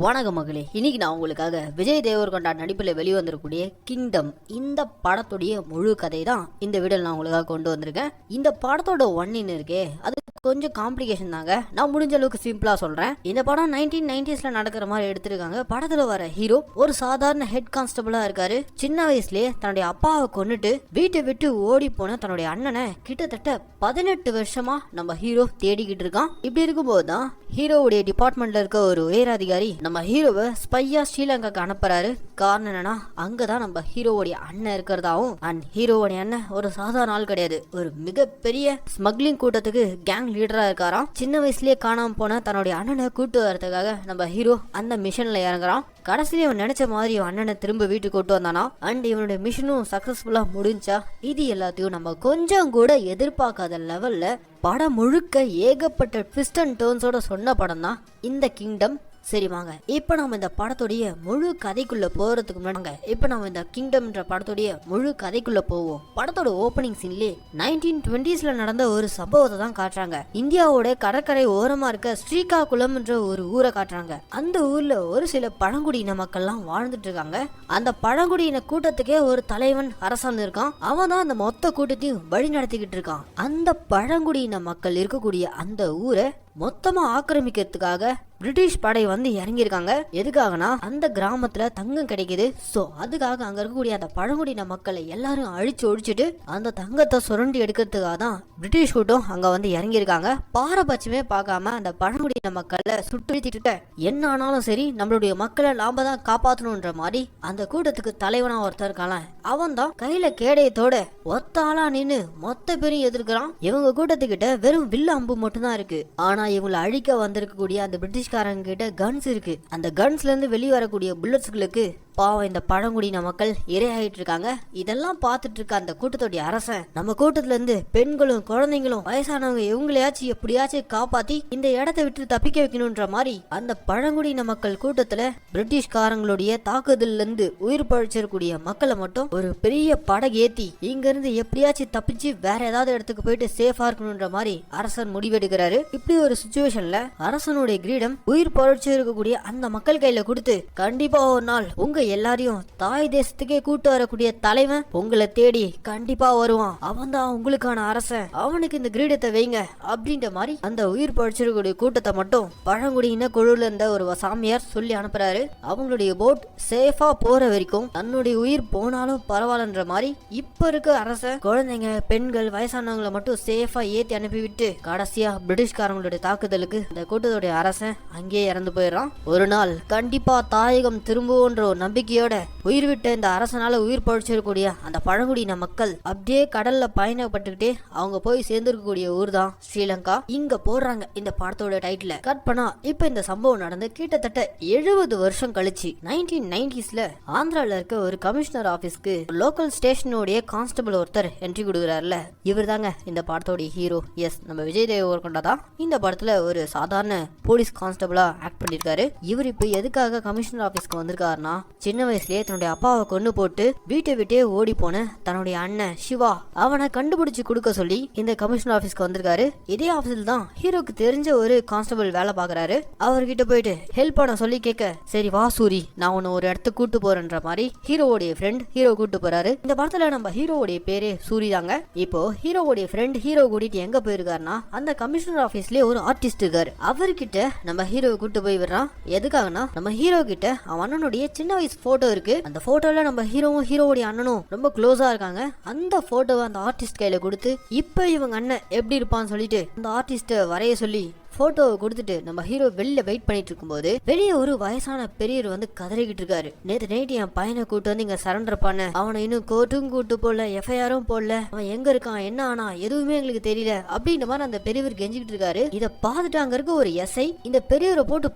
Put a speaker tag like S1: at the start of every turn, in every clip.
S1: வணக்கம் மகளே, இன்னைக்கு நான் உங்களுக்காக விஜய் தேவர்கொண்டா நடிப்பில் வெளிவந்திருக்கக்கூடிய கிங்டம் இந்த படத்துடைய முழு கதை தான் இந்த வீடியோவில் நான் உங்களுக்காக கொண்டு வந்திருக்கேன். இந்த படத்தோட ஒன்னின்னு இருக்கே அது கொஞ்சம் காம்ப்ளிகேஷன் தாங்க. நான் முடிஞ்ச அளவுக்கு சிம்பிளா சொல்றேன். இந்த படம் 1990s நடக்கிற மாதிரி எடுத்திருக்காங்க. படத்துல வர ஹீரோ ஒரு சாதாரண ஹெட் கான்ஸ்டபிளா இருக்காரு. சின்ன வயசுலயே தன்னுடைய அப்பாவை கொன்னுட்டு வீட்டை விட்டு ஓடி போன தன்னுடைய அண்ணனை கிட்டத்தட்ட 18 வருஷமா நம்ம ஹீரோ தேடிக்கிட்டு இருக்கான். இப்படி இருக்கும்போது தான் ஹீரோவுடைய டிபார்ட்மெண்ட்ல இருக்க ஒரு உயரதிகாரி நம்ம ஹீரோவை ஸ்பையா ஸ்ரீலங்காக்கு அனுப்புறாரு. காரணம் என்னன்னா அங்கதான் நம்ம ஹீரோவுடைய அண்ணன் இருக்கிறதாவும் அண்ட் ஹீரோவுடைய அண்ணன் ஒரு சாதாரண ஆள் கிடையாது, ஒரு மிகப்பெரிய ஸ்மக்லிங் கூட்டத்துக்கு கேங் லீடரா இருக்காராம். சின்ன வயசுலயே காணாம போன தன்னுடைய அண்ணனை கூட்டு வரதுக்காக நம்ம ஹீரோ அந்த மிஷன்ல இறங்குறான். கடைசியில இவன் நினைச்ச மாதிரி அண்ணனை திரும்ப வீட்டுக்கு கூட்டு வந்தானா அண்ட் இவனுடைய மிஷனும் சக்சஸ்ஃபுல்லா முடிஞ்சா. இது எல்லாத்தையும் நம்ம கொஞ்சம் கூட எதிர்பார்க்காத லெவல்ல படம் முழுக்க ஏகப்பட்ட ட்விஸ்ட் அண்ட் டர்ன்ஸோட சொன்ன படம் தான் இந்த கிங்டம். சரி வாங்க இப்ப நம்ம இந்த படத்துடைய முழு கதைக்குள்ள போறதுக்கு முன்னாடி இப்ப நம்ம இந்த கிங்டம்ன்ற படத்துடைய முழு கதைக்குள்ள போவோம். படத்தோட ஓபனிங் சீன்லயே 1920s நடந்த ஒரு சம்பவத்தை தான் காட்டுறாங்க. இந்தியாவோட கடற்கரை ஓரமா இருக்க ஸ்ரீகாகுளம்ன்ற ஒரு ஊரை காட்டுறாங்க. அந்த ஊர்ல ஒரு சில பழங்குடியின மக்கள்லாம் வாழ்ந்துட்டு இருக்காங்க. அந்த பழங்குடியின கூட்டத்துக்கே ஒரு தலைவன் அரசாங்கம் இருக்கான். அவன் தான் அந்த மொத்த கூட்டத்தையும் வழி நடத்திக்கிட்டு இருக்கான். அந்த பழங்குடியின மக்கள் இருக்கக்கூடிய அந்த ஊரை மொத்தமா ஆக்கிரமிக்கிறதுக்காக பிரிட்டிஷ் படை வந்து இறங்கியிருக்காங்க. எதுக்காகனா அந்த கிராமத்துல தங்கம் கிடைக்குது. சோ அதுக்காக அங்க இருக்கக்கூடிய அந்த பழங்குடியின மக்களை எல்லாரும் அழிச்சு ஒழிச்சுட்டு அந்த தங்கத்தை சுரண்டி எடுக்கிறதுக்காக தான் பிரிட்டிஷ் கூட்டம் அங்க வந்து இறங்கியிருக்காங்க. பாரபட்சமே பார்க்காம அந்த பழங்குடியின மக்களை சுட்டுத்திட்டு என்ன ஆனாலும் சரி நம்மளுடைய மக்களை நாம தான் காப்பாற்றணும்ன்ற மாதிரி அந்த கூட்டத்துக்கு தலைவனா ஒருத்தர் இருக்கான். அவன் தான் கையில கேடயத்தோட ஒத்த ஆளா நின்னு மொத்த பேரையும் எதிர்க்கிறான். இவங்க கூட்டத்துக்கிட்ட வெறும் வில்லு அம்பு மட்டும் தான் இருக்கு. ஆனா இவங்களை அழிக்க வந்திருக்கக்கூடிய அந்த பிரிட்டிஷ்காரங்க கிட்ட கன்ஸ் இருக்கு. அந்த கன்ஸ்ல இருந்து வெளியே வரக்கூடிய புல்லட்ஸ்களுக்கு பாவம் இந்த பழங்குடியின மக்கள் இரையாயிட்டு இருக்காங்க. இதெல்லாம் பார்த்துட்டு இருக்க அந்த கூட்டத்துடைய அரசன் நம்ம கூட்டத்துல இருந்து பெண்களும் குழந்தைங்களும் வயசானவங்க இவங்களையாச்சும் எப்படியாச்சும் காப்பாத்தி இந்த இடத்தை விட்டு தப்பிக்க வைக்கணும்ன்ற மாதிரி அந்த பழங்குடியின மக்கள் கூட்டத்துல பிரிட்டிஷ்காரங்களுடைய தாக்குதல்ல இருந்து உயிர் பழிச்சிருக்கூடிய மக்களை மட்டும் ஒரு பெரிய படகு ஏத்தி இங்க இருந்து எப்படியாச்சும் தப்பிச்சு வேற ஏதாவது இடத்துக்கு போயிட்டு சேஃபா இருக்கணும்ன்ற மாதிரி அரசன் முடிவெடுக்கிறாரு. இப்படி ஒரு சுச்சுவேஷன்ல அரசனுடைய கிரீடம் உயிர் பழிச்சு இருக்கக்கூடிய அந்த மக்கள் கையில கொடுத்து கண்டிப்பா ஒரு நாள் உங்க எல்லாரையும் தாய் தேசத்துக்கே கூட்டு வரக்கூடிய தலைவன் உங்களை தேடி கண்டிப்பா வருவான். அவன் தான் உங்களுக்கான அரசன். அவனுக்கு இந்த கிரீடத்தை வைங்க அப்படின்ற மாதிரி அந்த உயிர் பழிச்சிருக்கக்கூடிய கூட்டத்தை மட்டும் பழங்குடியின குழுல இருந்த ஒரு சாமியார் சொல்லி அனுப்புறாரு. அவங்களுடைய போட் சேஃபா போற வரைக்கும் தன்னுடைய உயிர் போனாலும் பரவாயில்லன்ற மாதிரி இப்ப இருக்க அரசன் குழந்தைங்க பெண்கள் வயசானவங்களை மட்டும் சேஃபா ஏத்தி அனுப்பிவிட்டு கடைசியா பிரிட்டிஷ்காரங்களுடைய தாக்குதலுக்கு இந்த கூட்டத்துடைய அரசன் அங்கேயே இறந்து போயிடறான். ஒரு நாள் கண்டிப்பா தாயகம் திரும்புவோன்ற ஒரு நம்பிக்கையோட உயிர் விட்ட இந்த அரசனால உயிர் பழிச்சிருக்கக்கூடிய அந்த பழங்குடியின மக்கள் அப்படியே கடல்ல பயணப்பட்டுக்கிட்டே அவங்க போய் சேர்ந்திருக்கக்கூடிய ஊர் தான் ஸ்ரீலங்கா. இங்க போடுறாங்க இந்த படத்தோட டைட்டில். கட் பண்ணா இப்ப இந்த சம்பவம் நடந்து கிட்டத்தட்ட 70 வருஷம் கழிச்சு 1990s ஆந்திரால இருக்க ஒரு கமிஷனர் ஆபீஸ்க்கு லோக்கல் ஸ்டேஷனுடைய கான்ஸ்டபிள் ஒருத்தர் என்ட்ரி கொடுக்குறாருல, இவர் தாங்க இந்த படத்தோட ஹீரோ. எஸ், நம்ம விஜய் தேவர்கொண்டா தான் இந்த படத்துல ஒரு சாதாரண போலீஸ் கான்ஸ்டபிளா ஆக்ட் பண்ணிருக்காரு. இவர் இப்ப எதுக்காக கமிஷனர் ஆபீஸ்க்கு வந்திருக்காருன்னா சின்ன வயசுலயே தன்னுடைய அப்பாவை கொண்டு போட்டு வீட்டை விட்டே ஓடி போன தன்னுடைய அண்ணன் சிவா அவனை கண்டுபிடிச்சு கொடுக்க சொல்லி இந்த கமிஷனர் ஆபீஸ்க்கு வந்திருக்காரு. இதே ஆபீஸ்ல தான் ஹீரோக்கு தெரிஞ்ச ஒரு கான்ஸ்டபிள் வேலை பாக்குறாரு. அவர்கிட்ட போயிட்டு ஹெல்ப் பண்ண சொல்லி கேட்க, சரி வா சூரி நான் உன்னை ஒரு இடத்துக்கு கூட்டு போறேன்ற மாதிரி ஹீரோவுடைய ஃப்ரெண்ட் ஹீரோ கூட்டு போறாரு. இந்த படத்துல நம்ம ஹீரோவுடைய பேரே சூரி தாங்க. இப்போ ஹீரோவுடைய ஃப்ரெண்ட் ஹீரோ கூட்டிட்டு எங்க போயிருக்காருன்னா அந்த கமிஷனர் ஆபீஸ்லயே ஒரு ஆர்டிஸ்ட் இருக்காரு. அவர்கிட்ட நம்ம ஹீரோ கூட்டு போய் விடுறான். எதுக்காகனா நம்ம ஹீரோ கிட்ட அவன் அண்ணனுடைய சின்ன வயசு போட்டோ இருக்கு. அந்த போட்டோல நம்ம ஹீரோவும் ஹீரோவுடைய அண்ணனும் ரொம்ப க்ளோஸா இருக்காங்க. அந்த போட்டோவை அந்த ஆர்டிஸ்ட் கையில கொடுத்து இப்ப இவங்க அண்ணன் எப்படி இருப்பான்னு சொல்லிட்டு அந்த ஆர்டிஸ்ட வரைய சொல்லி போட்டோவை கொடுத்துட்டு நம்ம ஹீரோ வெளியில வெயிட் பண்ணிட்டு இருக்கும்போது வெளியே ஒரு வயசான பெரியவர் வந்து கதறிக்கிட்டு இருக்காரு. நேத்து நைட்டு என் பையனை கூட்டு வந்து இங்க சரண்டர் பண்ண, அவனை இன்னும் கோர்ட்டும் கூட்டு போடல, எஃப்ஐஆரும் போடல, அவன் எங்க இருக்கான் என்ன ஆனா எதுவுமே எங்களுக்கு தெரியல அப்படின்ற மாதிரி அந்த பெரியவர் கெஞ்சிக்கிட்டு இருக்காரு. இத பார்த்துட்டு அங்க இருக்க ஒரு எஸ்ஐ இந்த பெரியவரை போட்டு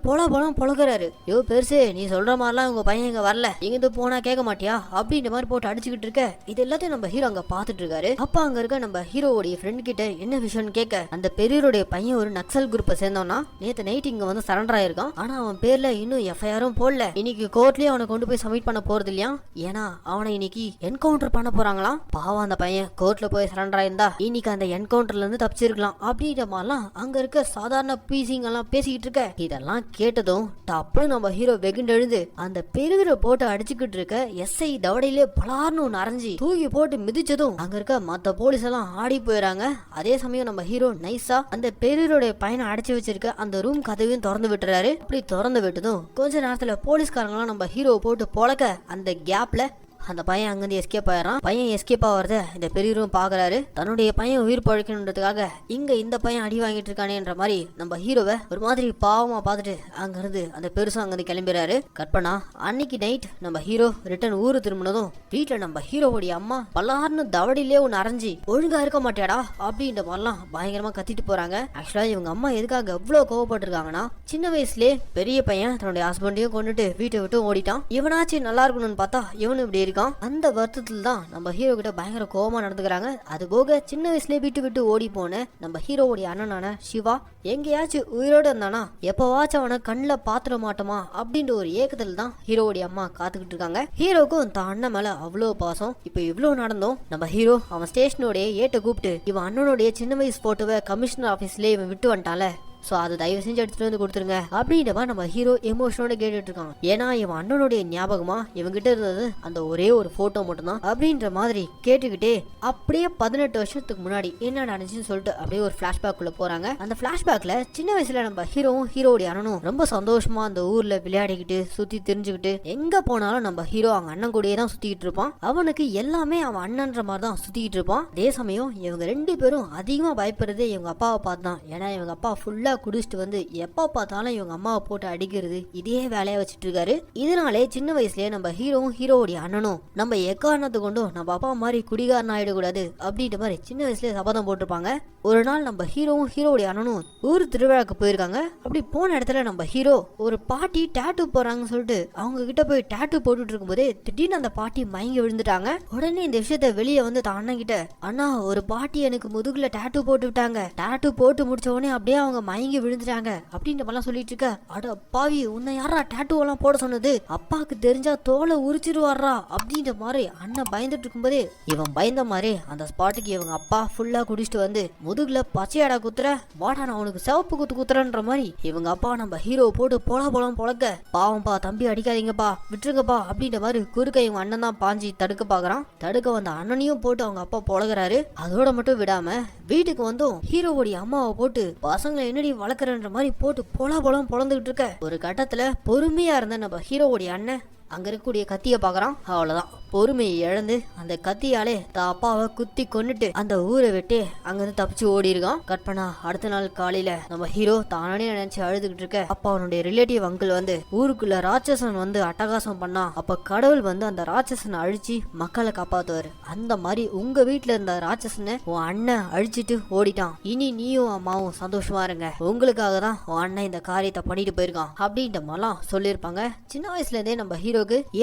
S1: பொழக்கிறாரு. யோ பெருசு, நீ சொல்ற மாதிரிலாம் உங்க பையன் இங்க வரல, இங்கிருந்து போனா கேட்க மாட்டியா அப்படின்ற மாதிரி போட்டு அடிச்சுக்கிட்டு இருக்க. இது எல்லாத்தையும் நம்ம ஹீரோ அங்க பாத்துட்டு இருக்காரு. அப்ப அங்க இருக்க நம்ம ஹீரோவுடைய ஃப்ரெண்ட் கிட்ட என்ன விஷயம்னு கேட்க அந்த பெரியவருடைய பையன் ஒரு நக்சல் குரூப் இப்ப சேர்ந்தோம்னா நேத்து நைட் இங்க வந்து சரண்டர் ஆயிருக்கான். ஆனா அவன் பேர்ல இன்னும் எஃப்ஐஆரும் போடல. இன்னைக்கு கோர்ட்லயே அவனை கொண்டு போய் சப்மிட் பண்ண போறது இல்லையா, ஏன்னா அவனை இன்னைக்கு என்கவுண்டர் பண்ண போறாங்களாம். பாவம் அந்த பையன் கோர்ட்ல போய் சரண்டர் ஆயிருந்தா இன்னைக்கு அந்த என்கவுண்டர்ல இருந்து தப்பிச்சிருக்கலாம் அப்படின்ற மாதிரிலாம் அங்க இருக்க சாதாரண பீசிங்க எல்லாம் பேசிக்கிட்டு இருக்க. இதெல்லாம் கேட்டதும் டப்புன்னு நம்ம ஹீரோ வெகுண்டு எழுந்து அந்த பெருவிர போட்டு அடிச்சுக்கிட்டு இருக்க எஸ்ஐ தவடையிலே பலார்னு ஒன்று அரைஞ்சி தூக்கி போட்டு மிதிச்சதும் அங்க இருக்க மத்த போலீஸ் எல்லாம் ஆடி போயிறாங்க. அதே சமயம் நம்ம ஹீரோ நைஸா அந்த பெருவிரோட பையனை அடைச்சு வச்சிருக்க அந்த ரூம் கதவையும் திறந்து விட்டுறாரு. அப்படி திறந்து விட்டதும் கொஞ்ச நேரத்துல போலீஸ்காரங்க எல்லாம் நம்ம ஹீரோவை போட்டு பொழக்க அந்த கேப்ல அந்த பையன் அங்கிருந்து எஸ்கேப் ஆயிடறான். பையன் எஸ்கேப் ஆகிறத இந்த பெரியவரும் பாக்குறாரு. தன்னுடைய பையன் உயிர் பழைக்கணுன்றதுக்காக இங்க இந்த பையன் அடி வாங்கிட்டு இருக்கானேன்ற மாதிரி நம்ம ஹீரோவை ஒரு மாதிரி பாவமா பார்த்துட்டு அங்கிருந்து அந்த பெருசா அங்கிருந்து கிளம்பிடுறாரு. கற்பனா அன்னைக்கு நைட் நம்ம ஹீரோ ரிட்டர்ன் ஊரு திரும்பினதும் வீட்டுல நம்ம ஹீரோவுடைய அம்மா பல்லாருன்னு தவடிலே ஒன்னு அரைஞ்சி ஒழுங்கா இருக்க மாட்டேடா அப்படின்ற மாதிரிலாம் பயங்கரமா கத்திட்டு போறாங்க. ஆக்சுவலா இவங்க அம்மா எதுக்காக எவ்வளவு கோவப்பட்டிருக்காங்கன்னா, சின்ன வயசுலேயே பெரிய பையன் தன்னுடைய ஹஸ்பண்டையும் கொண்டுட்டு வீட்டை விட்டு ஓடிட்டான். இவனாச்சு நல்லா இருக்கணும்னு பார்த்தா இவனு இப்படி இருக்கான். அந்த வருத்தத்துல தான் நம்ம ஹீரோ கிட்ட பயங்கர கோபமா நடந்துக்கிறாங்க. அது போக சின்ன வயசுலயே விட்டு ஓடி போன நம்ம ஹீரோவுடைய அண்ணனான சிவா எங்கேயாச்சும் உயிரோட இருந்தானா எப்பவாச்சும் அவனை கண்ணில் பாத்துட மாட்டோமா அப்படின்ற ஒரு ஏக்கத்துல தான் ஹீரோவுடைய அம்மா காத்துக்கிட்டு இருக்காங்க. ஹீரோக்கும் தான் அண்ணன் மேல அவ்வளோ பாசம். இப்ப இவ்வளவு நடந்தோம் நம்ம ஹீரோ அவன் ஸ்டேஷனோடைய ஏட்ட கூப்பிட்டு இவன் அண்ணனுடைய சின்ன வயசு போட்டோவை கமிஷனர் ஆபீஸ்ல இவன் விட்டு வந்துட்டால, சோ அது தயவு செஞ்சு எடுத்துட்டு வந்து கொடுத்துருங்க அப்படின்ற நம்ம ஹீரோ எமோஷனோட கேட்டுட்டு இருக்கான். ஏன்னா இவன் அண்ணனுடைய ஞாபகமா இவங்கிட்ட இருந்தது அந்த ஒரே ஒரு போட்டோ மட்டும்தான் அப்படின்ற மாதிரி கேட்டுக்கிட்டே அப்படியே 18 வருஷத்துக்கு முன்னாடி என்ன நடந்துச்சுன்னு சொல்லிட்டு அப்படியே ஒரு பிளாஷ்பேக் உள்ள போறாங்க. அந்த பிளாஷ்பேக்ல சின்ன வயசுல நம்ம ஹீரோவும் ஹீரோடைய அண்ணனும் ரொம்ப சந்தோஷமா அந்த ஊர்ல விளையாடிக்கிட்டு சுத்தி தெரிஞ்சுக்கிட்டு எங்க போனாலும் நம்ம ஹீரோ அவங்க அண்ணன் கூடயே தான் சுத்திக்கிட்டு இருப்பான். அவனுக்கு எல்லாமே அவன் அண்ணன்ற மாதிரி தான் சுத்திக்கிட்டு இருப்பான். அதே சமயம் இவங்க 2 பேரும் அதிகமா பயப்படுறதே இவங்க அப்பாவை பார்த்து தான். ஏன்னா இவங்க அப்பா ஃபுல்லா குடிச்சிட்டு வந்து எப்ப பார்த்தாலும் இவங்க அம்மாவை போட்டு அடிக்கிறது இதே வேலையா வச்சுட்டு இருக்காரு. இதனாலே சின்ன வயசுலயே நம்ம ஹீரோவும் ஹீரோவுடைய அண்ணனும் நம்ம எக்காரணத்தை கொண்டும் நம்ம அப்பா மாதிரி குடிகாரன் ஆயிடக்கூடாது அப்படின்ற மாதிரி சின்ன வயசுலயே சபதம் போட்டிருப்பாங்க. ஒரு நாள் நம்ம ஹீரோவும் ஹீரோவுடைய அண்ணனும் ஊர் திருவிழாக்கு போயிருக்காங்க. அப்படி போன இடத்துல நம்ம ஹீரோ ஒரு பாட்டி டாட்டூ போறாங்கன்னு சொல்லிட்டு அவங்க கிட்ட போய் டாட்டூ போட்டுட்டு இருக்கும் போதே திடீர்னு அந்த பாட்டி மயங்கி விழுந்துட்டாங்க. உடனே இந்த விஷயத்த வெளியே வந்து தான் அண்ணன் கிட்ட, அண்ணா ஒரு பாட்டி எனக்கு முதுகுல டாட்டூ போட்டு விட்டாங்க, டாட்டூ போட்டு முடிச்ச உடனே அப்படியே அவங்க மயங்கி விழுந்துட்டாங்க அப்படின்ற மாதிரிலாம் சொல்லிட்டு இருக்க. அட பாவி, உன்னை யாரா டாட்டூ எல்லாம் போட சொன்னது, அப்பாக்கு தெரிஞ்சா தோலை உரிச்சிருவாரா அப்படின்ற மாதிரி அண்ணன் பயந்துட்டு இருக்கும்போதே இவன் பயந்த மாதிரி அந்த ஸ்பாட்டுக்கு இவங்க அப்பா ஃபுல்லா குடிச்சிட்டு வந்து முதுகுல பச்சையாடா குத்துற, வாடா நான் உனக்கு சிவப்பு குத்துறன்ற மாதிரி இவங்க அப்பா நம்ம ஹீரோ போட்டு போலாம் பொழக்க, பாவம்பா தம்பி அடிக்காதீங்கப்பா விட்டுருங்கப்பா அப்படின்ற மாதிரி குறுக்க இவங்க அண்ணன் தான் பாஞ்சி தடுக்க பாக்குறான். தடுக்க வந்த அண்ணனையும் போட்டு அவங்க அப்பா பொழகிறாரு. அதோட மட்டும் விடாம வீட்டுக்கு வந்தும் ஹீரோவுடைய அம்மாவை போட்டு பசங்களை என்னடி வளர்க்குறன்ற மாதிரி போட்டு பொலம் பொழந்துகிட்டு இருக்க. ஒரு கட்டத்துல பொறுமையா இருந்த நம்ம ஹீரோவுடைய அண்ணன் அங்க இருக்கக்கூடிய கத்திய பாக்குறான். அவ்வளவுதான், பொறுமையை இழந்து அந்த கத்தியாலே தான் அப்பாவை குத்தி கொண்டுட்டு அந்த ஊரை விட்டு அங்கிருந்து தப்பிச்சு ஓடி இருக்கான். கற்பனா அடுத்த நாள் காலையில நம்ம ஹீரோ தானே நினைச்சு அழுதுகிட்டு இருக்க. அப்ப அவனுடைய ரிலேட்டிவ் அங்கிள் வந்து ஊருக்குள்ள ராட்சசன் வந்து அட்டகாசம் பண்ணா, அப்ப கடவுள் வந்து அந்த ராட்சசனை அழிச்சு மக்களை காப்பாத்துவாரு. அந்த மாதிரி உங்க வீட்டுல இருந்த ராட்சசனை உன் அண்ணன் அழிச்சிட்டு ஓடிட்டான். இனி நீயும் அம்மாவும் சந்தோஷமா இருங்க, உங்களுக்காக தான் உன் அண்ணன் இந்த காரியத்தை பண்ணிட்டு போயிருக்கான் அப்படின்ற மாதிரிலாம் சொல்லியிருப்பாங்க. சின்ன வயசுல இருந்தே நம்ம ஹீரோக்கு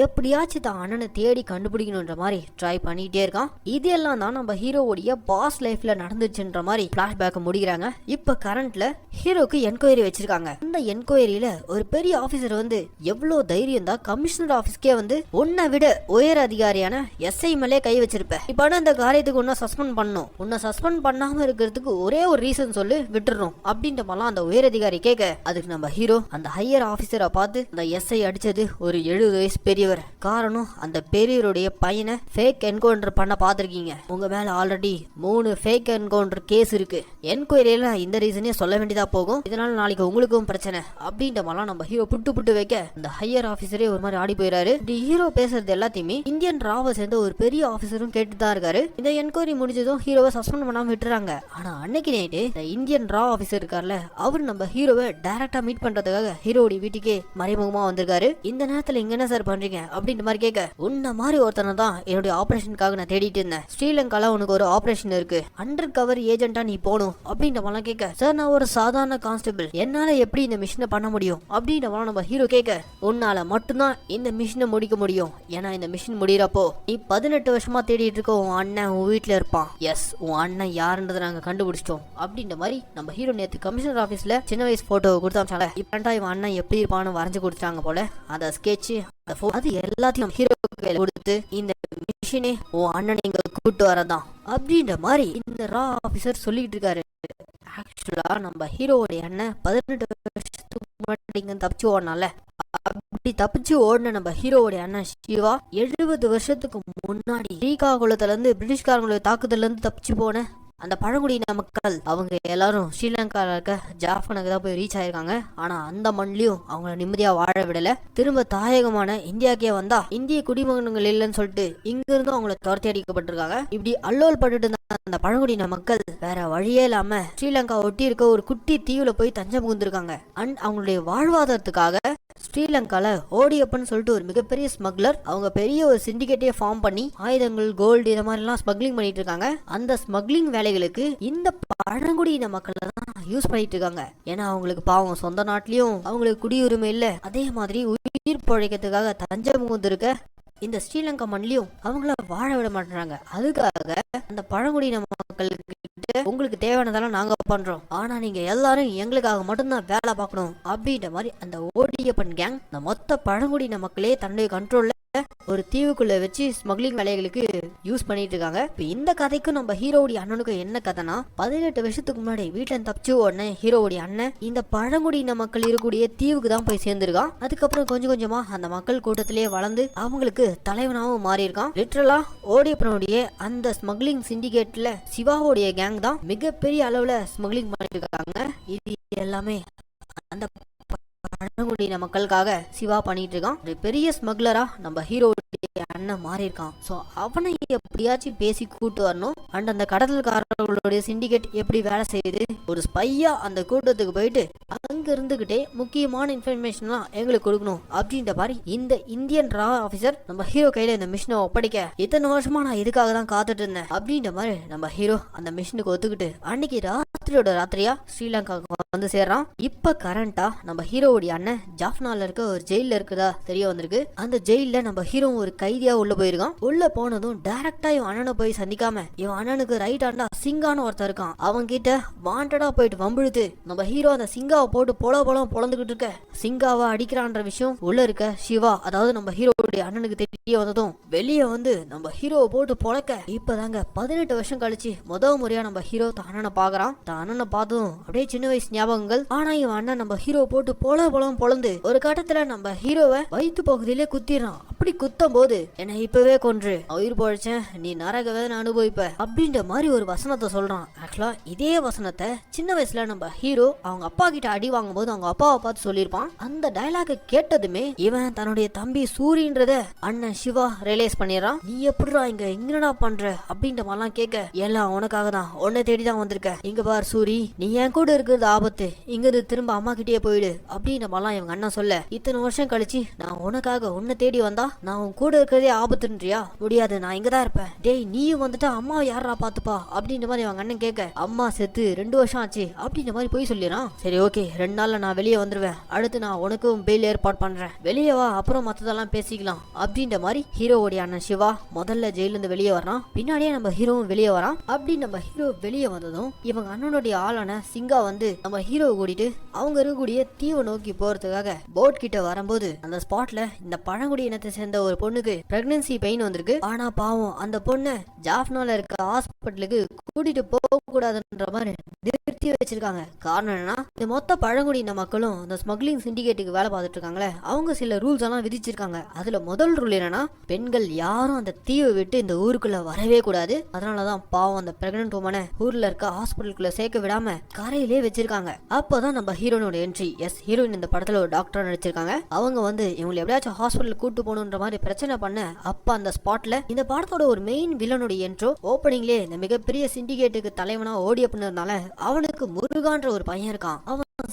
S1: எப்படியாச்சும் தான் அண்ணனை தேடி கண்டுபிடிக்கணும்ன்ற மாதிரி ட்ரை பண்ணிட்டே இருக்கான். இது எல்லாம் தான் நம்ம ஹீரோவுடைய பாஸ் லைஃப்ல நடந்துச்சுன்ற மாதிரி பிளாஷ்பேக் முடிக்கிறாங்க. இப்ப கரண்ட்ல ஹீரோக்கு என்கொயரி வச்சிருக்காங்க. இந்த என்கொயரியில ஒரு பெரிய ஆபீசர் வந்து எவ்வளவு தைரியம் தான் கமிஷனர் ஆபீஸ்க்கே வந்து உன்னை விட உயர் அதிகாரியான எஸ்ஐ மேலே கை வச்சிருப்ப, இப்ப இந்த காரியத்துக்கு உன்னை சஸ்பெண்ட் பண்ணணும், உன்னை சஸ்பெண்ட் பண்ணாம இருக்கிறதுக்கு ஒரே ஒரு ரீசன் சொல்லி விட்டுறோம் அப்படின்ற மாதிரிலாம் அந்த உயர் அதிகாரி கேட்க, அதுக்கு நம்ம ஹீரோ அந்த ஹையர் ஆபீசரை பார்த்து அந்த எஸ்ஐ அடிச்சது ஒரு 70 வயசு பெரியவர், காரணம் அந்த பெரியவருடைய பையனை ஃபேக் என்கவுண்டர் பண்ண பாத்திருக்கீங்க, உங்க மேல ஆல்ரெடி 3 ஃபேக் என்கவுண்டர் கேஸ் இருக்கு, என்கொயரியில இந்த ரீசனே சொல்ல வேண்டியதா போகும், இதனால நாளைக்கு உங்களுக்கும் பிரச்சனை அப்படின்ற மாதிரிலாம் நம்ம ஹீரோ புட்டு வைக்க அந்த ஹையர் ஆபீசரே ஒரு மாதிரி ஆடி போயிறாரு. இந்த ஹீரோ பேசுறது எல்லாத்தையுமே இந்தியன் ராவை சேர்ந்த ஒரு பெரிய ஆபீசரும் கேட்டு தான் இருக்காரு. இந்த என்கொயரி முடிஞ்சதும் ஹீரோவை சஸ்பெண்ட் பண்ணாம விட்டுறாங்க. ஆனா அன்னைக்கு நைட்டு இந்த இந்தியன் ரா ஆபீசர் இருக்கார்ல, அவர் நம்ம ஹீரோவை டைரக்டா மீட் பண்றதுக்காக ஹீரோடைய வீட்டுக்கே மறைமுகமா வந்திருக்காரு. இந்த நேரத்துல இங்க என்ன சார் பண்றீங்க அப்படின்ற மாதிரி கேட்க, உன்ன மாதிரி மாதிரி ஒருத்தனை தான் என்னுடைய ஆபரேஷனுக்காக நான் தேடிட்டு இருந்தேன். ஸ்ரீலங்கால உனக்கு ஒரு ஆபரேஷன் இருக்கு, அண்டர் கவர் ஏஜென்ட்டா நீ போகணும் அப்படின்ற மாதிரிலாம் கேட்க, சார் நான் ஒரு சாதாரண கான்ஸ்டபிள், என்னால எப்படி இந்த மிஷனை பண்ண முடியும் அப்படின்ற மாதிரி நம்ம ஹீரோ கேட்க, உன்னால மட்டும்தான் இந்த மிஷனை முடிக்க முடியும். ஏன்னா இந்த மிஷின் முடிகிறப்போ நீ 18 வருஷமா தேடிட்டு இருக்க உன் அண்ணன் உன் வீட்டுல இருப்பான். எஸ், உன் அண்ணன் யாருன்றதை நாங்க கண்டுபிடிச்சிட்டோம் அப்படின்ற மாதிரி நம்ம ஹீரோ நேற்று கமிஷனர் ஆபீஸ்ல சின்ன வயசு போட்டோ கொடுத்தாங்க. இப்ப இவன் அண்ணன் எப்படி இருப்பான்னு வரைஞ்சு கொடுத்தாங்க போல. அந்த ஸ்கெட்ச் அது எல்லாத்தையும் ஹீரோ கையில கொடுத்து, இந்த மிஷினே உன் அண்ணனை இங்க கூட்டு வரதான் அப்படின்ற மாதிரி இந்த ரா ஆபீசர் சொல்லிட்டு இருக்காரு. ஆக்சுவலா நம்ம ஹீரோவுடைய அண்ணன் 18 வருஷத்துக்கு முன்னாடி இங்க தப்பிச்சு ஓடனால, அப்படி தப்பிச்சு ஓடின நம்ம ஹீரோவுடைய அண்ணன் சிவா 70 வருஷத்துக்கு முன்னாடி ஸ்ரீகாகுளத்துல இருந்து பிரிட்டிஷ்காரங்களுடைய தாக்குதல்ல இருந்து தப்பிச்சு போன அந்த பழங்குடியின மக்கள் அவங்க எல்லாரும் ஸ்ரீலங்கால இருக்க ஜாஃபனுக்கு தான் போய் ரீச் ஆயிருக்காங்க. ஆனா அந்த மண்ணிலையும் அவங்கள நிம்மதியா வாழ விடல. திரும்ப தாயகமான இந்தியாக்கே வந்தா இந்திய குடிமகன்கள் இல்லைன்னு சொல்லிட்டு இங்க இருந்து அவங்கள துரத்தி அடிக்கப்பட்டிருக்காங்க. இப்படி அல்லோல் பட்டுட்டு இருந்த அந்த பழங்குடியின மக்கள் வேற வழியே இல்லாம ஸ்ரீலங்கா ஒட்டி இருக்க ஒரு குட்டி தீவுல போய் தஞ்சம் புகுந்திருக்காங்க. அண்ட் அவங்களுடைய வாழ்வாதாரத்துக்காக ஸ்ரீலங்கால ஓடியப்பன்னு சொல்லிட்டு ஒரு மிகப்பெரிய ஸ்மக்லர், அவங்க பெரிய ஒரு சிண்டிகேட்டே ஃபார்ம் பண்ணி ஆயுதங்கள், கோல்டு இந்த மாதிரி எல்லாம் ஸ்மக்லிங் பண்ணிட்டு இருக்காங்க. அந்த ஸ்மக்லிங் வேலைகளுக்கு இந்த பழங்குடியின மக்களை தான் யூஸ் பண்ணிட்டு இருக்காங்க. ஏன்னா அவங்களுக்கு பாவம் சொந்த நாட்டிலயும் அவங்களுக்கு குடியுரிமை இல்ல. அதே மாதிரி உயிர் பிழைக்கிறதுக்காக தஞ்சம் புகுந்திருக்க இந்த ஸ்ரீலங்கா மண்ணிலையும் அவங்கள வாழ விட மாட்டாங்க. அதுக்காக அந்த பழங்குடியின மக்களுக்கு உங்களுக்கு தேவையானதெல்லாம் நாங்க பண்றோம், ஆனா நீங்க எல்லாரும் எங்களுக்காக மட்டும்தான் வேலை பார்க்கணும் அப்படின்ற மாதிரி அந்த ஓடியப்பன் கேங் இந்த மொத்த பழங்குடியின மக்களே தன்னுடைய கண்ட்ரோல்ல ஒரு தீவுக்குள்ள வச்சு ஸ்மக்லிங் வேலைகளுக்கு யூஸ் பண்ணிட்டு இருக்காங்க. இப்ப இந்த கதைக்கும் நம்ம ஹீரோவுடைய அண்ணனுக்கும் என்ன கதைனா, 18 வருஷத்துக்கு முன்னாடி வீட்டுல தப்பிச்சு உடனே ஹீரோவுடைய அண்ணன் இந்த பழங்குடியின மக்கள் இருக்கக்கூடிய தீவுக்கு தான் போய் சேர்ந்திருக்கான். அதுக்கப்புறம் கொஞ்சம் கொஞ்சமா அந்த மக்கள் கூட்டத்திலேயே வளர்ந்து அவங்களுக்கு தலைவனாவும் மாறி இருக்கான். லிட்டரலா ஓடியப்பனுடைய அந்த ஸ்மக்லிங் சிண்டிகேட்ல சிவாவுடைய கேங் தான் மிகப்பெரிய அளவுல ஸ்மக்லிங் பண்ணிட்டு இருக்காங்க. இது எல்லாமே அந்த பழங்குடியின மக்களுக்காக சிவா பண்ணிட்டு இருக்கான். ஒரு பெரிய ஸ்மக்லரா நம்ம ஹீரோ அண்ணன் மாறி இருக்கான். சோ அவனை எப்படியாச்சும் பேசி கூட்டு வரணும். அண்ட் அந்த கடத்தல்காரர்களுடைய சிண்டிகேட் எப்படி வேலை செய்யுது, ஒரு ஸ்பையா அந்த கூட்டத்துக்கு போயிட்டு அங்க இருந்துகிட்டே முக்கியமான இன்ஃபர்மேஷன்லாம் எங்களுக்கு கொடுக்கணும் அப்படின்ற மாதிரி இந்த இந்தியன் ரா ஆபீசர் நம்ம ஹீரோ கையில இந்த மிஷினை ஒப்படைக்க, இத்தனை வருஷமா நான் இதுக்காக தான் காத்துட்டு இருந்தேன் அப்படின்ற மாதிரி நம்ம ஹீரோ அந்த மிஷினுக்கு ஒத்துக்கிட்டு அன்னைக்கு ராத்திரியோட ராத்திரியா ஸ்ரீலங்காவுக்கு வந்து சேர்றான். இப்ப கரண்டா நம்ம ஹீரோவுடைய அண்ணன் ஜாஃப்னால இருக்க ஒரு ஜெயில இருக்குதா தெரிய வந்திருக்கு. அந்த ஜெயில நம்ம ஹீரோ ஒரு கைதியா உள்ள போயிருக்கான். உள்ள போனதும் டைரக்டா இவன் அண்ணனை போய் சந்திக்காம இவன் அண்ணனுக்கு ரைட் ஹேண்டா சிங்கான்னு ஒருத்தர் இருக்கான். அவங்க கிட்ட வாண்டடா போயிட்டு வம்பிழுத்து நம்ம ஹீரோ அந்த சிங்காவை போட்டு பொழந்துகிட்டு இருக்க சிங்காவை அடிக்கிறான்ற விஷயம் உள்ள இருக்க சிவா, அதாவது நம்ம ஹீரோவுடைய அண்ணனுக்கு தெரிய வந்ததும் வெளியே வந்து நம்ம ஹீரோவை போட்டு பொழக்க, இப்பதாங்க 18 வருஷம் கழிச்சு முதல் முறையா நம்ம ஹீரோ தான் அண்ணனை பாக்குறான். தான் அண்ணனை பார்த்ததும் அப்படியே சின்ன வயசு ஞாபகங்கள். ஆனா இவன் அண்ணன் நம்ம ஹீரோ போட்டு பொழந்து ஒரு கட்டத்துல நம்ம ஹீரோவை வயிற்று பகுதியிலே குத்திடுறான். அப்படி குத்தும் போது என்னை இப்பவே கொன்று உயிர் பொழைச்சேன், நீ நரக வேதனை அனுபவிப்ப அப்படின்ற மாதிரி ஒரு வசனத்தை சொல்றான். ஆக்சுவலா இதே வசனத்தை சின்ன வயசுல நம்ம ஹீரோ அவங்க அப்பா கிட்ட அடி வாங்கும் போது அவங்க அப்பாவை பார்த்து சொல்லியிருப்பான். அந்த டைலாக கேட்டதுமே இவன் தன்னுடைய தம்பி சூரியன்றத அண்ணன் சிவா ரியலைஸ் பண்ணிடுறான். நீ எப்படிடா இங்கடா பண்ற அப்படின்ற மாதிரிலாம் கேட்க, எல்லாம் உனக்காக தான், உன்னை தேடிதான் வந்திருக்க. இங்க பார் சூரி, நீ என் கூட இருக்கிறது ஆபத்து, இங்க திரும்ப அம்மா கிட்டே போயிடு அப்படின்ற மாதிரிலாம் இவங்க அண்ணன் சொல்ல, இத்தனை வருஷம் கழிச்சு நான் உனக்காக உன்னை தேடி வந்தா நான் உன் கூட இருக்கிறதே ஆபத்துன்றியா? முடியாது, நான் இங்கதான் இருப்பேன். டேய் நீயும் வந்துட்டா அம்மா யாரா பாத்துப்பா அப்படின்ற மாதிரி அவங்க அண்ணன் கேட்க, அம்மா செத்து 2 வருஷம் ஆச்சு அப்படின்ற மாதிரி போய் சொல்லிடுறான். சரி ஓகே, 2 நாள்ல நான் வெளியே வந்துருவேன், அடுத்து நான் உனக்கும் பெயில் ஏற்பாடு பண்றேன், வெளியே வா, அப்புறம் மத்ததெல்லாம் பேசிக்கலாம் அப்படின்ற மாதிரி ஹீரோவுடைய அண்ணன் சிவா முதல்ல ஜெயில இருந்து வெளியே வரான். பின்னாடியே நம்ம ஹீரோவும் வெளியே வரான். அப்படி நம்ம ஹீரோ வெளியே வந்ததும் இவங்க அண்ணனுடைய ஆளான சிங்கா வந்து நம்ம ஹீரோவை கூட்டிட்டு அவங்க இருக்கக்கூடிய தீவை நோக்கி போறதுக்காக போட் கிட்ட வரும்போது அந்த ஸ்பாட்ல இந்த பழங்குடி இனத்தை சேர்ந்த ஒரு பொண்ணுக்கு பிரெக்னன்சி பெயின் வந்திருக்கு. ஆனா பாவம் அந்த பொண்ணு ஜாஃப்னால இருக்க ஹாஸ்பிட்டலுக்கு கூட்டிட்டு போக கூடாதுன்ற மாதிரி நிறுத்தி வச்சிருக்காங்க. காரணம் என்னன்னா, இந்த மொத்த பழங்குடியின மக்களும் இந்த ஸ்மக்லிங் சிண்டிகேட்டுக்கு வேலை பார்த்துட்டு இருக்காங்களே, அவங்க சில ரூல்ஸ் எல்லாம் விதிச்சிருக்காங்க. அதுல முதல் ரூல் என்னன்னா, பெண்கள் யாரும் அந்த தீவை விட்டு இந்த ஊருக்குள்ள வரவே கூடாது. அதனாலதான் பாவம் அந்த பிரெக்னன்ட் உமனை ஊர்ல இருக்க ஹாஸ்பிட்டலுக்குள்ள சேர்க்க விடாம கரையிலே வச்சிருக்காங்க. அப்பதான் நம்ம ஹீரோனோட என்ட்ரி. எஸ், ஹீரோயின் இந்த படத்துல ஒரு டாக்டர் நடிச்சிருக்காங்க. அவங்க வந்து இவங்களை எப்படியாச்சும் ஹாஸ்பிட்டல் கூட்டு போகணுன்ற மாதிரி பிரச்சனை பண்ண, அப்ப அந்த ஸ்பாட்ல இந்த படத்தோட ஒரு மெயின் வில்லனுடைய என்ட்ரோ ஓப்பனிங்லேயே இந்த மிகப்பெரிய சிண்டிகேட்டுக்கு தலைவனா ஓடிய பண்ணதுனால அவனுக்கு முருகான்ற ஒரு பையன் இருக்கான். அவன்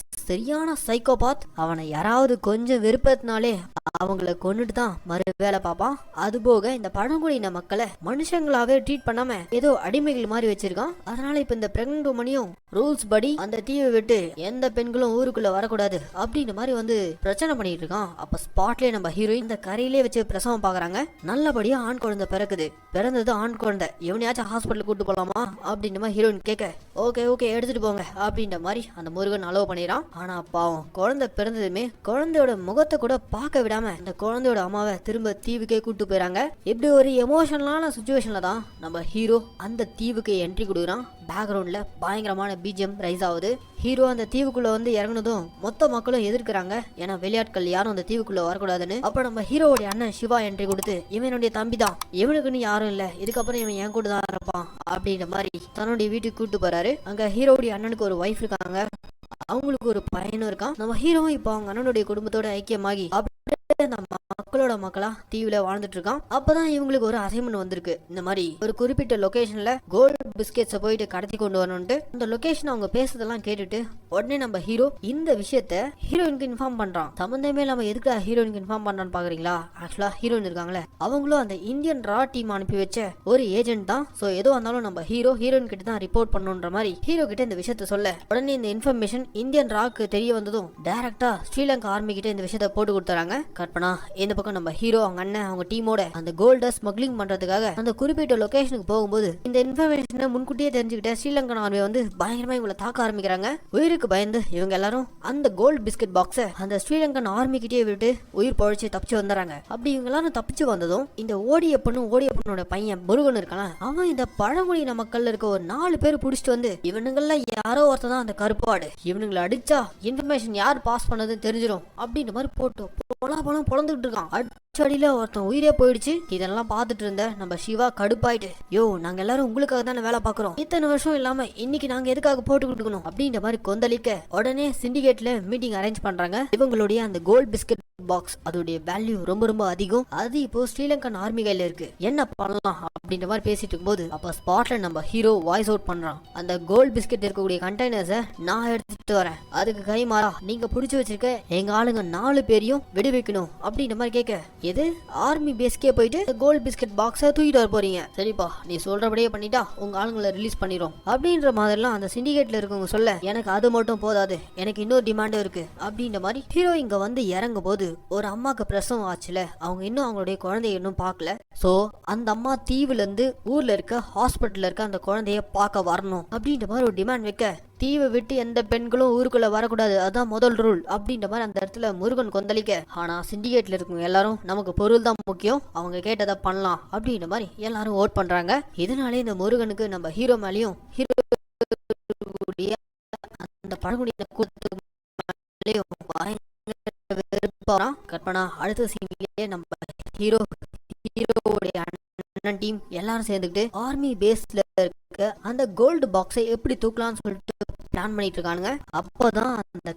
S1: சரியான சைக்கோபாத். அவனை யாராவது கொஞ்சம் வெறுப்பத்தினாலே அவங்கள கொண்டுட்டு தான் மறு வேலை பார்ப்பான். அது போக இந்த பழங்குடியின மக்களை மனுஷங்களாவே ட்ரீட் பண்ணாம ஏதோ அடிமைகள் மாதிரி வச்சிருக்கான். அதனால இப்ப இந்த பிரெக்னன்ட் உமனையும் ரூல்ஸ் படி அந்த தீவை விட்டு எந்த பெண்களும் ஊருக்குள்ள வரக்கூடாது அப்படின்ற மாதிரி வந்து பிரச்சனை பண்ணிட்டு இருக்கான். அப்ப ஸ்பாட்லயே நம்ம ஹீரோயின் இந்த கரையிலே வச்சு பிரசவம் பாக்குறாங்க. நல்லபடியா ஆண் குழந்தை பிறக்குது. பிறந்தது ஆண் குழந்தை. எவனையாச்சும் ஹாஸ்பிட்டல் கூட்டு போலாமா அப்படின்ற மாதிரி ஹீரோயின் கேட்க, ஓகே ஓகே எடுத்துட்டு போங்க அப்படின்ற மாதிரி அந்த முருகன் அலோவ் பண்ணிடுறான். ஆனா பாவம் குழந்தை பிறந்ததுமே குழந்தையோட முகத்தை கூட பார்க்க விடாம இந்த குழந்தையோட அம்மாவை திரும்ப தீவுக்கே கூட்டு போயிறாங்க. இப்படி ஒரு எமோஷனலான சுச்சுவேஷன்ல தான் நம்ம ஹீரோ அந்த தீவுக்கு என்ட்ரி கொடுக்குறான். பேக்ரவுண்ட்ல பயங்கரமான பிஜிஎம் ரைஸ் ஆகுது. ஹீரோ அந்த தீவுக்குள்ள வந்து இறங்குனதும் மொத்த மக்களும் எதிர்க்கிறாங்க. ஏன்னா வெளியாட்கள் யாரும் அந்த தீவுக்குள்ள வரக்கூடாதுன்னு. அப்ப நம்ம ஹீரோவுடைய அண்ணன் சிவா என்ட்ரி கொடுத்து, இவனுடைய தம்பி தான், இவனுக்குன்னு யாரும் இல்ல, இதுக்கப்புறம் இவன் என் கூட தான் இருப்பான் அப்படின்ற மாதிரி தன்னுடைய வீட்டுக்கு கூட்டு போறாரு. அங்க ஹீரோவுடைய அண்ணனுக்கு ஒரு ஒய்ஃப் இருக்காங்க, அவங்களுக்கு ஒரு பையனும் இருக்கான். நம்ம ஹீரோவும் இப்போ அவங்க அண்ணனுடைய குடும்பத்தோட ஐக்கியமாகி நம்ம மக்களோட மக்களா தீவுல வாழ்ந்துட்டு இருக்கான். அப்பதான் இவங்களுக்கு ஒரு அசைன்மெண்ட் வந்திருக்கு. இந்த மாதிரி ஒரு குறிப்பிட்ட லொகேஷன்ல கோல்டு பிஸ்கெட்ஸை போயிட்டு கடத்தி கொண்டு வரணும்ட்டு. அந்த லொகேஷன் அவங்க பேசுறதெல்லாம் கேட்டுட்டு உடனே நம்ம ஹீரோ இந்த விஷயத்த ஹீரோயினுக்கு இன்ஃபார்ம் பண்றான். சம்பந்தமே இல்லாம எதுக்கு ஹீரோயினுக்கு இன்ஃபார்ம் பண்றான்னு பாக்குறீங்களா? ஆக்சுவலா ஹீரோயின் இருக்காங்களே, அவங்களும் அந்த இந்தியன் ரா டீம் அனுப்பி வச்ச ஒரு ஏஜென்ட் தான். சோ ஏதோ வந்தாலும் நம்ம ஹீரோயின் கிட்ட தான் ரிப்போர்ட் பண்ணுன்ற மாதிரி ஹீரோ கிட்ட இந்த விஷயத்த சொல்ல, உடனே இந்த இன்ஃபர்மேஷன் இந்தியன் ராக்கு தெரிய வந்ததும் டைரக்டா ஸ்ரீலங்கா ஆர்மி கிட்ட இந்த விஷயத்த போட்டு கொடுத்துறாங்க. கற்பனா இந்த பக்கம் நம்ம ஹீரோ அவங்க அண்ணன் அவங்க டீமோட அந்த கோல்ட ஸ்மக்லிங் பண்றதுக்காக அந்த குறிப்பிட்ட லொகேஷனுக்கு போகும்போது இந்த இன்ஃபர்மேஷனை முன்கூட்டியே தெரிஞ்சுக்கிட்ட ஸ்ரீலங்கன் ஆர்மி வந்து பயங்கரமா இவங்களை தாக்க ஆரம்பிக்கிறாங்க. உயிருக்கு பயந்து இவங்க எல்லாரும் அந்த கோல்டு பிஸ்கட் பாக்ஸை அந்த ஸ்ரீலங்கன் ஆர்மி கிட்டே விட்டு உயிர் பழிச்சு தப்பிச்சு வந்துறாங்க. அப்படி இவங்க எல்லாரும் தப்பிச்சு வந்ததும் இந்த ஓடியப்பனோட பையன் முருகன் இருக்கான், அவன் இந்த பழங்குடியின மக்கள்ல இருக்க ஒரு 4 பேர் புடிச்சிட்டு வந்து, இவனுங்கள்ல யாரோ ஒருத்தர் தான் அந்த கருப்பாடு, இவனுங்களை அடிச்சா இன்ஃபர்மேஷன் யார் பாஸ் பண்ணதுன்னு தெரிஞ்சிடும் அப்படின்ற மாதிரி போட்டு பொழந்துட்டு இருக்கான். அடிச்சடியில ஒருத்தன் உயிரே போயிடுச்சு. இதெல்லாம் பார்த்துட்டு இருந்த நம்ம சிவா கடுப்பாயிட்டு, யோ நாங்க எல்லாரும் உங்களுக்காக தானே வேலை பாக்குறோம், இத்தனை வருஷம் இல்லாம இன்னைக்கு நாங்க எதுக்காக போட்டு கொடுக்கணும் அப்படின்ற மாதிரி கொந்தளிக்க உடனே சிண்டிகேட்ல மீட்டிங் அரேஞ்ச் பண்றாங்க. இவங்களுடைய அந்த கோல்ட் பிஸ்கட் பாக்ஸ் அதோடைய வேல்யூ ரொம்ப ரொம்ப அதிகம். அது இப்போ ஸ்ரீலங்கன் ஆர்மி கையில இருக்கு, என்ன பண்ணலாம் அப்படின்ற மாதிரி பேசிட்டு இருக்கும்போது அப்ப ஸ்பாட்ல நம்ம ஹீரோ வாய்ஸ் அவுட் பண்றான். அந்த கோல்ட் பிஸ்கட் இருக்கக்கூடிய கண்டெய்னர்ஸை நான் எடுத்துட்டு வரேன், அதுக்கு கை மாறா நீங்க புடிச்சு வச்சிருக்க எங்க ஆளுங்க 4 பேரையும் விடுவிக்கணும் அப்படின்ற மாதிரி கேட்க, எது ஆர்மி பேஸ்க்கே போயிட்டு கோல்ட் பிஸ்கட் பாக்ஸை தூக்கிட்டு வர போறீங்க, சரிப்பா நீ சொல்றபடியே பண்ணிட்டா உங்க ஆளுங்களை ரிலீஸ் பண்ணிரும் அப்படின்ற மாதிரிலாம் அந்த சிண்டிகேட்ல இருக்கவங்க சொல்ல, எனக்கு அது மட்டும் போதாது, எனக்கு இன்னொரு டிமாண்டும் இருக்கு அப்படின்ற மாதிரி ஹீரோ இங்க வந்து இறங்கும் போது ஒரு அம்மாக்கு பிரசவம் ஆச்சுல, அவங்க இன்னும் அவங்களுடைய குழந்தைய இன்னும் பார்க்கல. சோ அந்த அம்மா தீவுல இருந்து ஊர்ல இருக்க ஹாஸ்பிட்டல்ல இருக்க அந்த குழந்தைய பார்க்க வரணும் அப்படின்ற மாதிரி ஒரு டிமாண்ட் வைக்க, தீவை விட்டு எந்த பெண்களும் ஊருக்குள்ள வரக்கூடாது, அதான் முதல் ரூல் அப்படின்ற மாதிரி அந்த இடத்துல முருகன் கொந்தளிக்க, ஆனா சிண்டிகேட்ல இருக்கவங்க எல்லாரும் நமக்கு பொருள் தான் முக்கியம், அவங்க கேட்டதை பண்ணலாம் அப்படின்ற மாதிரி எல்லாரும் ஓட் பண்றாங்க. இதனாலே இந்த முருகனுக்கு நம்ம ஹீரோ மேலேயும் ஹீரோ அந்த பழங்குடியின கூட்டத்துக்கு மேலேயும் கற்பனா அடுத்த சீன்லயே நம்ம ஹீரோவுடைய அண்ணன் டீம் எல்லாரும் சேர்ந்துக்கிட்டு ஆர்மி பேஸ்ல இருக்க அந்த கோல்டு பாக்ஸை எப்படி தூக்கலாம்னு சொல்லிட்டு பிளான் பண்ணிட்டு இருக்கானுங்க. அப்போதான் அந்த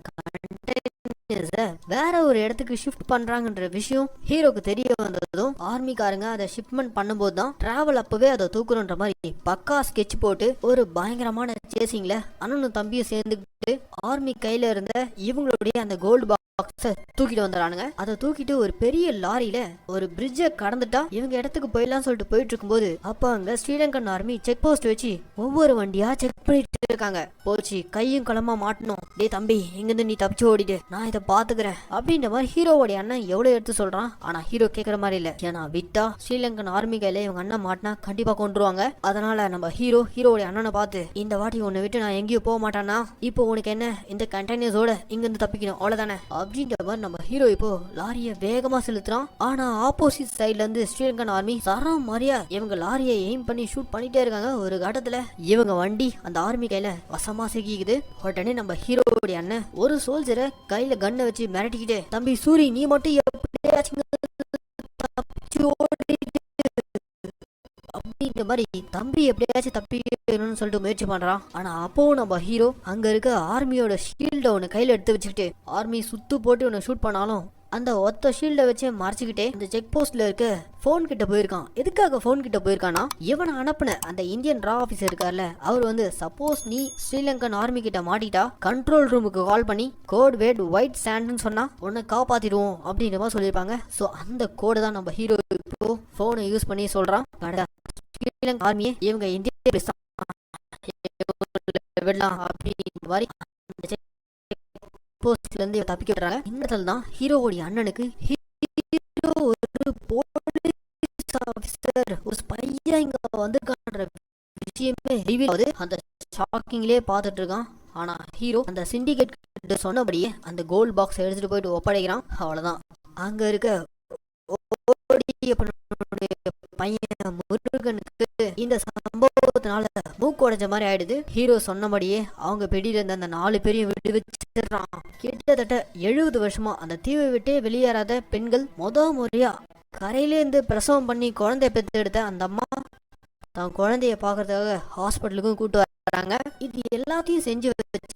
S1: வேற ஒரு இடத்துக்கு ஷிஃப்ட் பண்றாங்கன்ற விஷயம் ஹீரோக்கு தெரிய வந்ததும் ஆர்மிக்காரங்க அதை ஷிப்மெண்ட் பண்ணும்போது தான் டிராவல் அப்பவே அதை தூக்குறன்ற மாதிரி பக்கா ஸ்கெட்ச் போட்டு ஒரு பயங்கரமான சேசிங்ல அண்ணனும் தம்பியும் சேர்ந்துக்கிட்டு ஆர்மி கையில இருந்த இவங்களுடைய அந்த கோல்டு பாக்ஸை தூக்கிட்டு வந்துறானுங்க. அதை தூக்கிட்டு ஒரு பெரிய லாரியில ஒரு பிரிட்ஜை கடந்துட்டா இவங்க இடத்துக்கு போயிடலாம் சொல்லிட்டு போயிட்டு இருக்கும்போது அப்ப அங்க ஸ்ரீலங்கன் ஆர்மி செக் போஸ்ட் வச்சு ஒவ்வொரு வண்டியா செக் பண்ணிட்டு இருக்காங்க. போச்சு கையும் களமா மாட்டணும், டே தம்பி இங்கிருந்து நீ தப்பிச்சு ஓடிடு, நான் இதை பாத்துக்கிறேன் அப்படின்ற மாதிரி ஹீரோவோடைய அண்ணன் எவ்வளவு எடுத்து சொல்றான். ஆனா ஹீரோ கேக்குற மாதிரி இல்ல, ஏன்னா விட்டா ஸ்ரீலங்கன் ஆர்மி கையில இவங்க அண்ணன் மாட்டினா கண்டிப்பா கொண்டுருவாங்க. அதனால நம்ம ஹீரோவோடைய அண்ணனை பார்த்து, இந்த வாட்டி உன்னை விட்டு நான் எங்கேயும் போக மாட்டானா, இப்போ உனக்கு என்ன இந்த கண்டெய்னர்ஸோட இங்க இருந்து தப்பிக்கணும் அவ்வளவுதானே அப்படின்ற மாதிரி நம்ம ஹீரோ இப்போ லாரியை வேகமா செலுத்துறான். ஆனா ஆப்போசிட் சைட்ல இருந்து ஸ்ரீலங்கன் ஆர்மி சரம் மாதிரியா இவங்க லாரியை எய்ம் பண்ணி ஷூட் பண்ணிட்டே இருக்காங்க. ஒரு கட்டத்துல இவங்க வண்டி அந்த ஆர்மி கையில வசமா சிக்கிக்குது. உடனே நம்ம ஹீரோவுடைய அண்ணன் ஒரு சோல்ஜரை கையில கண்ணை வச்சு மிரட்டிக்கிட்டே, தம்பி சூரி நீ மட்டும் எப்படியாச்சும் அப்படின்ற மாதிரி தம்பி எப்படியாச்சும் தப்பிக்கணும்னு சொல்லிட்டு முயற்சி பண்றான். ஆனா அப்பவும் நம்ம ஹீரோ அங்க இருக்க ஆர்மியோட ஷீல்ட ஒன்னு கையில எடுத்து வச்சுக்கிட்டு ஆர்மி சுத்து போட்டு உன்னை ஷூட் பண்ணாலும் அந்த ஒத்த ஷீல்டை வச்சு மறைச்சிக்கிட்டே அந்த செக் போஸ்ட்ல இருக்க போன் கிட்ட போயிருக்கான். எதுக்காக போன் கிட்ட போயிருக்கானா, இவனை அனுப்புன அந்த இந்தியன் ரா ஆபீசர் இருக்கார்ல, அவர் சப்போஸ் நீ ஸ்ரீலங்கன் ஆர்மி கிட்ட மாட்டிட்டா கண்ட்ரோல் ரூமுக்கு கால் பண்ணி கோட் வேர்ட் ஒயிட் சாண்ட்னு சொன்னா உன்னை காப்பாத்திடுவோம் அப்படின்ற மாதிரி சொல்லியிருப்பாங்க. ஸோ அந்த கோடை தான் நம்ம ஹீரோ இப்போ போனை யூஸ் பண்ணி சொல்றான். ஸ்ரீலங்கா ஆர்மியை இவங்க இந்திய விடலாம் அப்படின்ற மாதிரி போஸ்ட்ல இருந்து தப்பிக்க விடுறாங்க. இந்த இடத்துல தான் ஹீரோவுடைய அண்ணனுக்கு ஹீரோ ஒரு போலீஸ் ஆபீசர் ஒரு ஸ்பையா இங்க வந்திருக்கான்ற விஷயமே ரிவீல் ஆகுது. அந்த ஷாக்கிங்லயே பார்த்துட்டு இருக்கான். ஆனா ஹீரோ அந்த சிண்டிகேட் கிட்ட சொன்னபடியே அந்த கோல்ட் பாக்ஸ் எடுத்துட்டு போயிட்டு ஒப்படைக்கிறான். அவ்வளவுதான். அங்க இருக்க பையன் முருகனுக்கு இந்த சம்பவத்தினால மூக்கு உடைஞ்ச மாதிரி ஆயிடுது. ஹீரோ சொன்னபடியே அவங்க பெடியில இருந்த அந்த 4 பேரையும் விட்டு வச்சிடறான். கிட்டத்தட்ட 70 வருஷமா அந்த தீவை விட்டே வெளியேறாத பெண்கள் முறையா கரையிலேருந்து பிரசவம் பண்ணி குழந்தைய பெற்று எடுத்த அந்த அம்மா தான் குழந்தைய பாக்குறதுக்காக ஹாஸ்பிட்டலுக்கும் கூட்டு வராங்க. இது எல்லாத்தையும் செஞ்சு வச்ச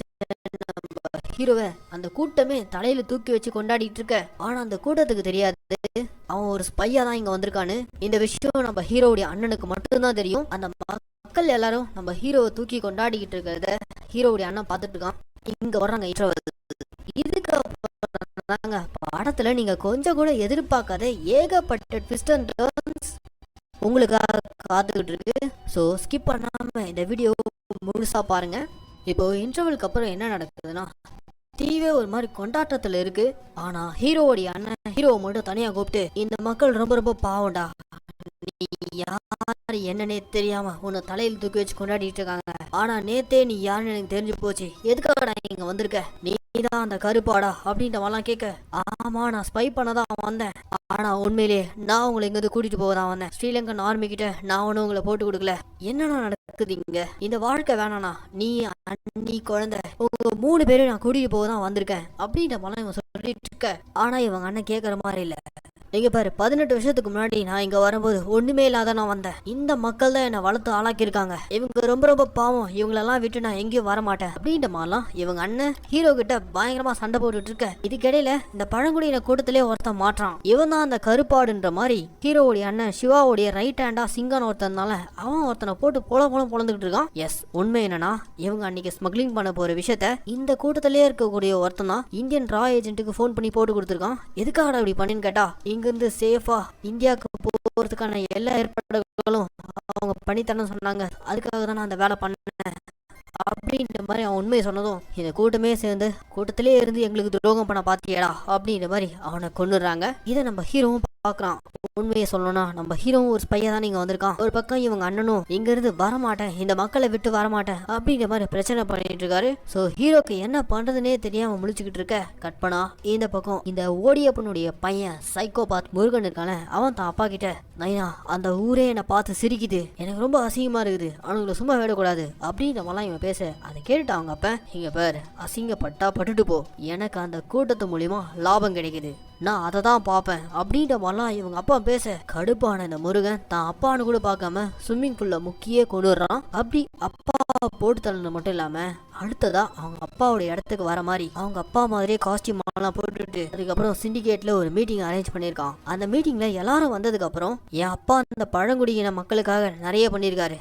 S1: ஹீரோவை அந்த கூட்டமே தலையில தூக்கி வச்சு கொண்டாடிட்டு இருக்க. ஆனா அந்த கூட்டத்துக்கு தெரியாது அவன் ஒரு ஸ்பையா தான் இங்க வந்திருக்கான்னு. இந்த விஷயம் நம்ம ஹீரோவுடைய அண்ணனுக்கு மட்டும்தான் தெரியும். அந்த மக்கள் எல்லாரும் நம்ம ஹீரோவை தூக்கி கொண்டாடிக்கிட்டு இருக்கிறத ஹீரோவுடைய அண்ணன் பார்த்துட்டு இருக்கான். இங்க வர்றாங்க இதுக்கு படத்துல நீங்க கொஞ்சம் கூட எதிர்பார்க்காத ஏகப்பட்ட ட்விஸ்ட் அண்ட் டர்ன்ஸ் உங்களுக்காக காத்துக்கிட்டு இருக்கு. ஸோ ஸ்கிப் பண்ணாம இந்த வீடியோ முழுசா பாருங்க. இப்போ இன்டர்வலுக்கு அப்புறம் என்ன நடக்குதுன்னா, தீவே ஒரு மாதிரி கொண்டாட்டத்துல இருக்கு. ஆனா ஹீரோவுடைய அண்ணன் ஹீரோவை மட்டும் தனியா கூப்பிட்டு, இந்த மக்கள் ரொம்ப ரொம்ப பாவம்டா, நீ யாரு என்னன்னே தெரியாம உன்னை தலையில் தூக்கி வச்சு கொண்டாடிட்டு இருக்காங்க. ஆனா நேத்தே நீ யாருன்னு எனக்கு தெரிஞ்சு போச்சு. எதுக்காக இங்க வந்திருக்க, நீதான் அந்த கருப்பாடா அப்படின்ற மாதிரிலாம் கேட்க, ஆமா நான் ஸ்பை பண்ணதான் வந்தேன். ஆனா உண்மையிலேயே நான் உங்களை இங்கிருந்து கூட்டிட்டு போகதான் வந்தேன். ஸ்ரீலங்கன் ஆர்மி கிட்ட நான் ஒன்னும் உங்களை போட்டு கொடுக்கல. என்னன்னா நடக்குதுங்க, இந்த வாழ்க்கை வேணாண்ணா, நீ குழந்தை உங்க 3 பேரும் நான் கூட்டிட்டு போகதான் வந்திருக்கேன் அப்படின்ற மாதிரிலாம் இவங்க சொல்லிட்டு இருக்க. ஆனா இவங்க அண்ணன் கேட்கற மாதிரி இல்ல. இங்க பாரு, 18 வருஷத்துக்கு முன்னாடி நான் இங்க வரும்போது ஒண்ணுமே இல்லாத நான் வந்தேன். இந்த மக்கள் தான் என்னை வளர்த்து ஆளாக்கி இருக்காங்க. இவங்க ரொம்ப ரொம்ப பாவம், இவங்களெல்லாம் விட்டு நான் எங்கேயும் வர மாட்டேன் அப்படின்ற மாதிரிலாம் இவங்க அண்ணன் ஹீரோ கிட்ட பயங்கரமா சண்டை போட்டுட்டு இருக்க. இதுக்கிடையில இந்த பழங்குடியின கூட்டத்திலே ஒருத்தன் மாற்றான். இவன் தான் அந்த கருப்பாடுன்ற மாதிரி ஹீரோவுடைய அண்ணன் சிவாவுடைய ரைட் ஹேண்டா சிங்கன் ஒருத்தனால அவன் ஒருத்தனை போட்டு பொழந்துகிட்டு இருக்கான். எஸ், உண்மை என்னன்னா இவங்க அன்னைக்கு ஸ்மக்லிங் பண்ண போற விஷயத்த இந்த கூட்டத்திலே இருக்கக்கூடிய ஒருத்தன் தான் இந்தியன் ரா ஏஜென்ட்டுக்கு போன் பண்ணி போட்டு கொடுத்துருக்கான். எதுக்காக அப்படி பண்ணின்னு கேட்டா, இங்கிருந்து சேஃபா இந்தியாவுக்கு போறதுக்கான எல்லா ஏற்பாடுகளும் அவங்க பண்ணித்தரணும் சொன்னாங்க. அதுக்காக தான் நான் அந்த வேலை பண்ணேன் அப்படின்ற மாதிரி அவன் உண்மையை சொன்னதும் இந்த கூட்டமே சேர்ந்து கூட்டத்திலே இருந்து எங்களுக்கு துரோகம் பண்ண பாத்தியடா அப்படின்ற மாதிரி அவனை கொண்டுறாங்க. இதை நம்ம ஹீரோவும் பாக்குறான். உண்மையை சொல்லணும்னா நம்ம ஹீரோவும் ஒரு ஸ்பையா தான் இங்க வந்திருக்கான். ஒரு பக்கம் இவங்க அண்ணனும் இங்க இருந்து வரமாட்டேன், இந்த மக்களை விட்டு வரமாட்டேன் அப்படின்ற மாதிரி பிரச்சனை பண்ணிட்டு இருக்காரு. சோ ஹீரோக்கு என்ன பண்றதுன்னே தெரியாம முழிச்சுக்கிட்டு இருக்க. கட்பனா இந்த பக்கம் இந்த ஓடியப்பனுடைய பையன் சைக்கோபாத் முருகன் இருக்கான, அவன் தான் அப்பா கிட்ட, நைனா அந்த ஊரே என்னை பார்த்து சிரிக்குது, எனக்கு ரொம்ப அசிங்கமா இருக்குது, அவனுங்களை சும்மா விடக்கூடாது அப்படின்ற மாதிரிலாம் இவன் பேச, அதை கேட்டுட்டு அவங்க அப்ப, இங்க பேர் அசிங்கப்பட்டா பட்டுட்டு போ, எனக்கு அந்த கூட்டத்து மூலியமா லாபம் கிடைக்குது, நான் அதை தான் பார்ப்பேன் அப்படின்ற மாதிரிலாம் இவங்க அப்பா பேச, கடுப்பான இந்த முருகன் தான் அப்பான்னு கூட பார்க்காம ஸ்விம்மிங் பூல்ல முக்கிய கொண்டுறான். அப்படி அப்பா போட்டு தள்ளது மட்டும் இல்லாம அடுத்ததா அவங்க அப்பாவோட இடத்துக்கு வர மாதிரி அவங்க அப்பா மாதிரியே காஸ்டியூம் எல்லாம் போட்டுட்டு அதுக்கப்புறம் சிண்டிகேட்ல ஒரு மீட்டிங் அரேஞ்ச் பண்ணிருக்கான். அந்த மீட்டிங்ல எல்லாரும் வந்ததுக்கு அப்புறம், என் அப்பா அந்த பழங்குடியின மக்களுக்காக நிறைய பண்ணிருக்காரு,